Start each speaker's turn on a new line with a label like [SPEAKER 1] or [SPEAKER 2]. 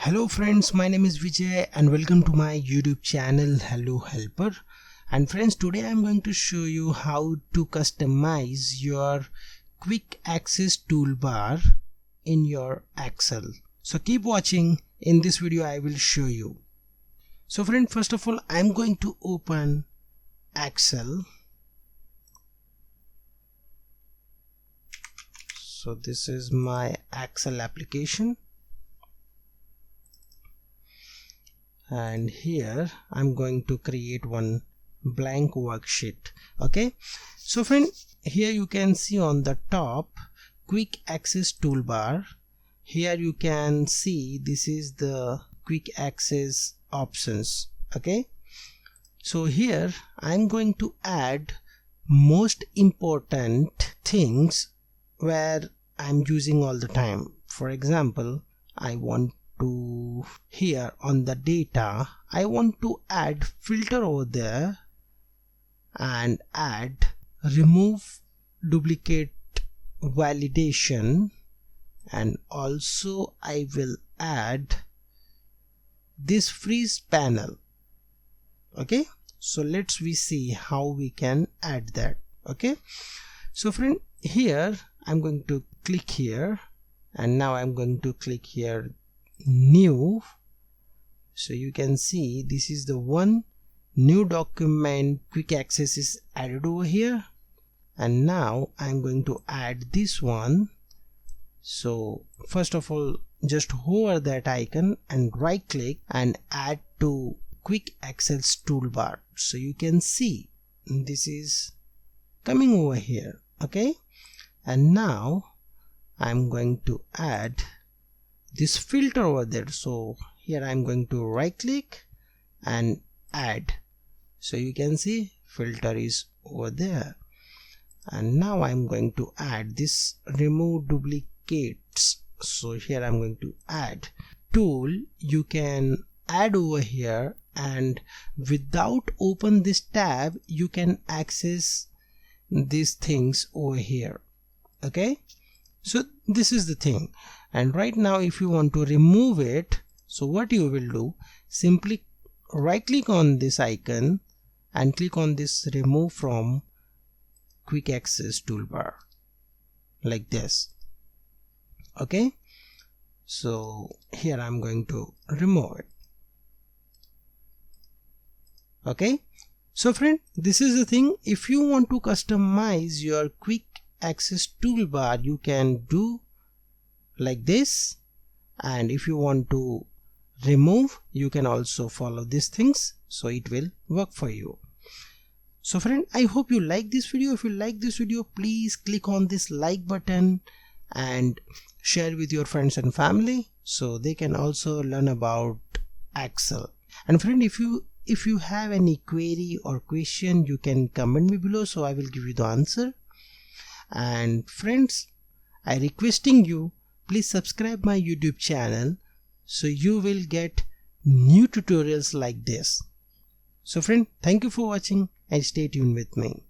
[SPEAKER 1] Hello friends, my name is Vijay and welcome to my YouTube channel Hello Helper. And friends, today I'm going to show you how to customize your quick access toolbar in your Excel. So keep watching. In this video I will show you. So friend, first of all I'm going to open Excel. So this is my Excel application. And here I'm going to create one blank worksheet. Okay, so friend, here you can see on the top quick access toolbar. Here you can see this is the quick access options. Okay, so here I'm going to add most important things where I'm using all the time. For example, I want to here on the data I want to add filter over there and add remove duplicate validation, and also I will add this freeze panel. Okay, so let's see how we can add that. Okay, so friend, here I'm going to click here and now I'm going to click here new. So you can see this is the one new document quick access is added over here, and now I'm going to add this one. So first of all, just hover that icon and right click and add to quick access toolbar. So you can see this is coming over here. Okay, and now I'm going to add this filter over there. So here I'm going to right click and add. So you can see filter is over there, and now I'm going to add this remove duplicates. So here I'm going to add tool. You can add over here, and without open this tab you can access these things over here. Okay, so this is the thing. And right now if you want to remove it, so what you will do, simply right click on this icon and click on this remove from quick access toolbar like this. Okay, so here I'm going to remove it. Okay, so friend, this is the thing. If you want to customize your quick access toolbar, you can do like this, and if you want to remove you can also follow these things, so it will work for you. So friend, I hope you like this video. If you like this video, please click on this like button and share with your friends and family so they can also learn about Excel. And friend, if you have any query or question, you can comment me below, so I will give you the answer. And friends, I requesting you, please subscribe my YouTube channel so you will get new tutorials like this. So friend, thank you for watching and stay tuned with me.